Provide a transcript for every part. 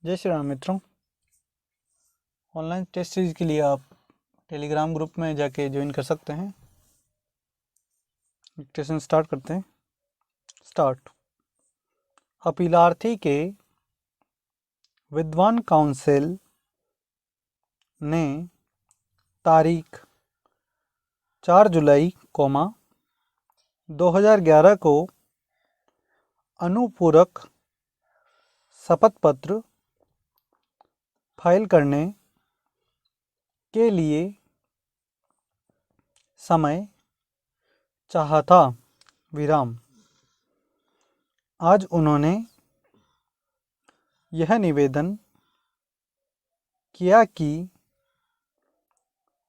जय श्री राम मित्रों। Online test series के लिए आप टेलीग्राम ग्रुप में जाके ज्वाइन कर सकते हैं। डिक्टेशन स्टार्ट करते हैं। स्टार्ट। अपीलार्थी के विद्वान काउंसिल ने तारीख 4 जुलाई 2011 को अनुपूरक शपथ पत्र फाइल करने के लिए समय चाहा था। विराम। आज उन्होंने यह निवेदन किया कि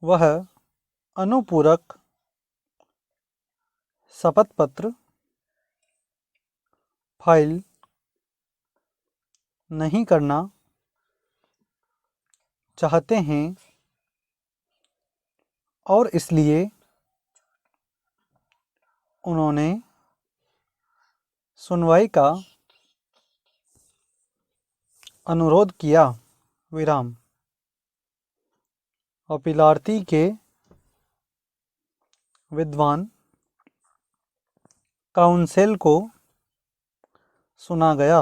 वह अनुपूरक शपथ पत्र फाइल नहीं करना चाहते हैं और इसलिए उन्होंने सुनवाई का अनुरोध किया। विराम। अपीलार्थी के विद्वान काउंसिल को सुना गया।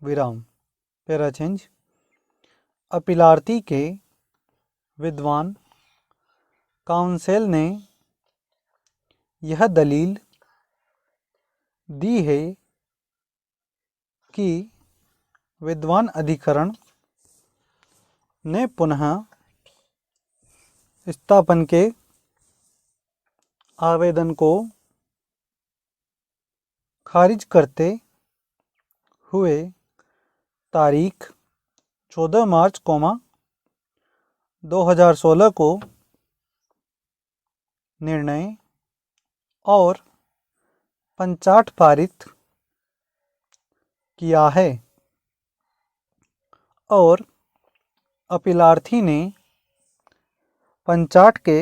विराम। Para change. अपीलार्थी के विद्वान काउंसिल ने यह दलील दी है कि विद्वान अधिकरण ने पुनः स्थापन के आवेदन को खारिज करते हुए तारीख 14 मार्च 2016 को निर्णय और पंचाट पारित किया है और अपीलार्थी ने पंचाट के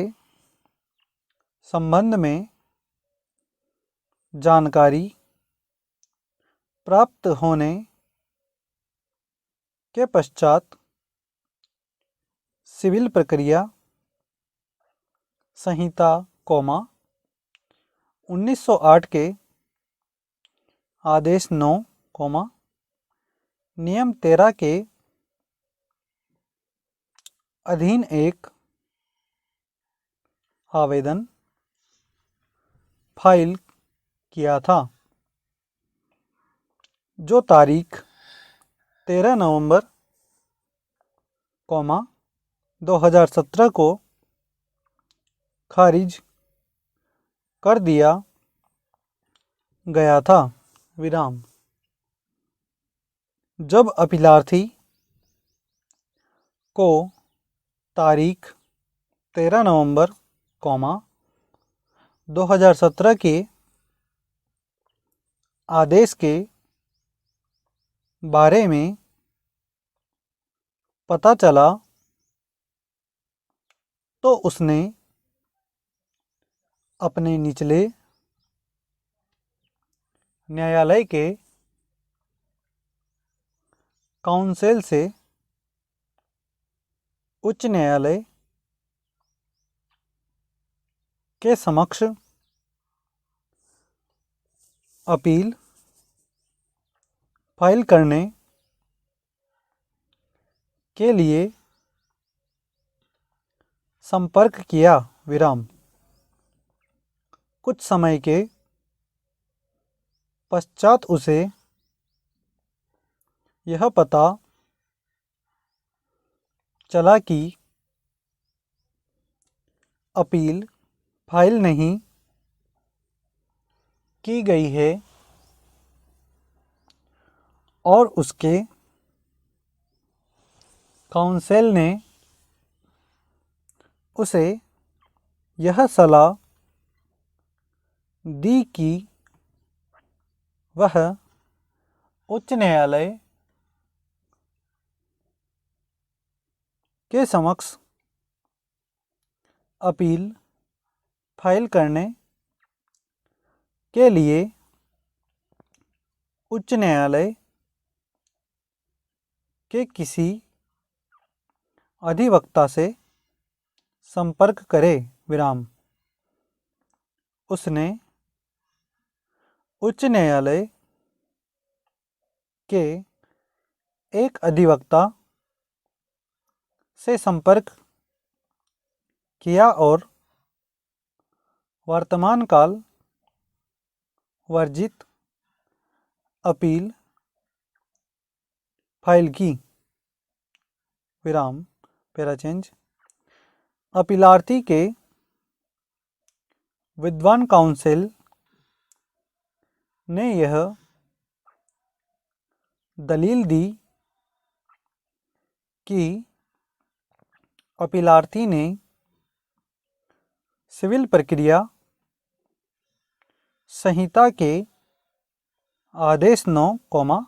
संबंध में जानकारी प्राप्त होने के पश्चात सिविल प्रक्रिया संहिता 1908 के आदेश 9 नियम 13 के अधीन एक आवेदन फाइल किया था, जो तारीख 13 नवंबर 2017 को खारिज कर दिया गया था। विराम। जब अपीलार्थी को तारीख 13 नवंबर 2017 के आदेश के बारे में पता चला तो उसने अपने निचले न्यायालय के काउंसिल से उच्च न्यायालय के समक्ष अपील फाइल करने के लिए संपर्क किया। विराम। कुछ समय के पश्चात उसे यह पता चला कि अपील फाइल नहीं की गई है और उसके काउंसिल ने उसे यह सलाह दी कि वह उच्च न्यायालय के समक्ष अपील फाइल करने के लिए उच्च न्यायालय के किसी अधिवक्ता से संपर्क करे विराम। उसने उच्च न्यायालय के एक अधिवक्ता से संपर्क किया और वर्तमान काल वर्जित अपील फाइल की विराम। Para change. अपीलार्थी के विद्वान काउंसिल ने यह दलील दी कि अपीलार्थी ने सिविल प्रक्रिया संहिता के आदेश 9,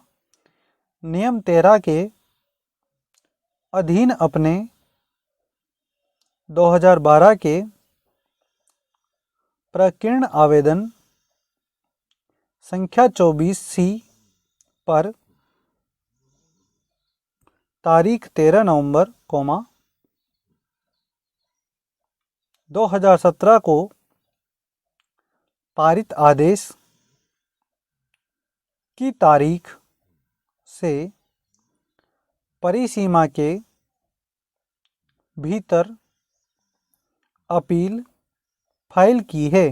नियम 13 के अधीन अपने 2012 के प्रकीर्ण आवेदन संख्या 24C पर तारीख 13 नवंबर, 2017 को पारित आदेश की तारीख से परिसीमा के भीतर अपील फाइल की है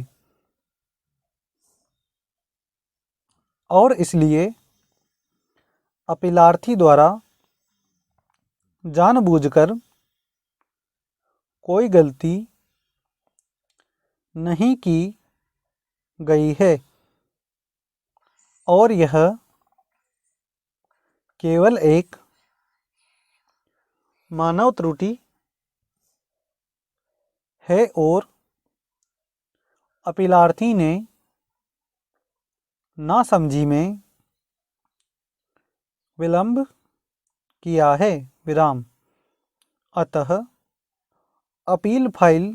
और इसलिए अपीलार्थी द्वारा जानबूझकर कोई गलती नहीं की गई है और यह केवल एक मानव त्रुटि है और अपीलार्थी ने नासमझी में विलंब किया है विराम। अतः अपील फाइल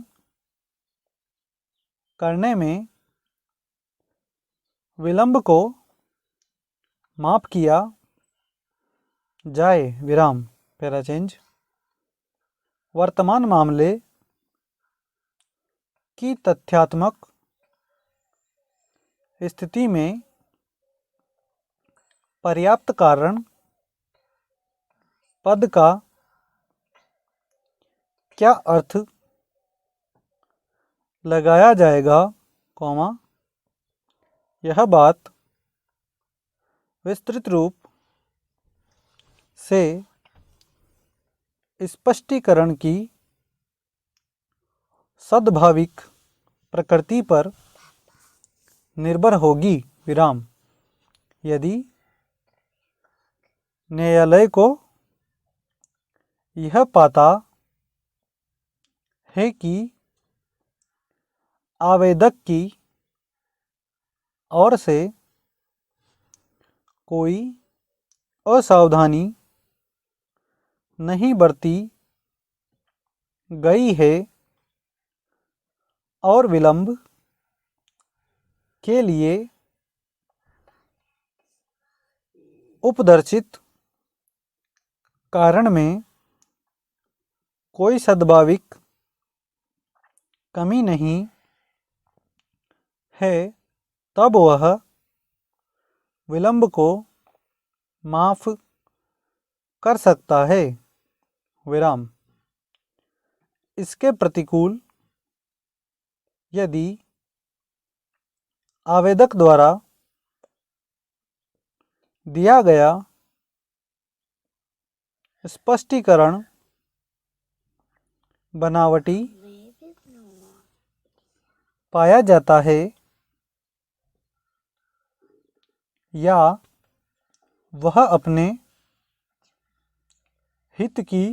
करने में विलंब को माफ़ किया जाए विराम। Para change. वर्तमान मामले की तथ्यात्मक स्थिति में पर्याप्त कारण पद का क्या अर्थ लगाया जाएगा, यह बात विस्तृत रूप से स्पष्टीकरण की सद्भाविक प्रकृति पर निर्भर होगी विराम। यदि न्यायालय को यह पाता है कि आवेदक की ओर से कोई असावधानी नहीं बरती गई है और विलंब के लिए उपदर्शित कारण में कोई सद्भाविक कमी नहीं है, तब वह विलंब को माफ़ कर सकता है विराम। इसके प्रतिकूल यदि आवेदक द्वारा दिया गया स्पष्टीकरण बनावटी पाया जाता है या वह अपने हित की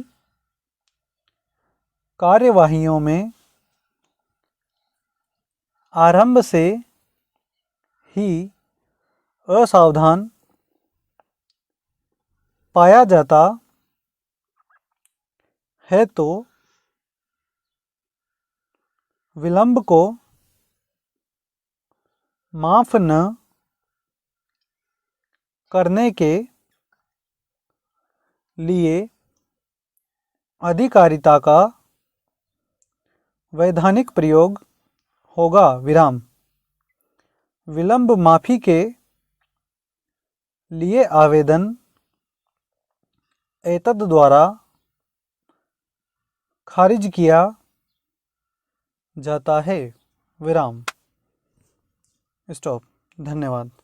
कार्यवाहियों में आरंभ से ही असावधान पाया जाता है, तो विलंब को माफ़ न करने के लिए अधिकारिता का वैधानिक प्रयोग होगा विराम। विलंब माफी के लिए आवेदन एतद द्वारा खारिज किया जाता है विराम। स्टॉप। धन्यवाद।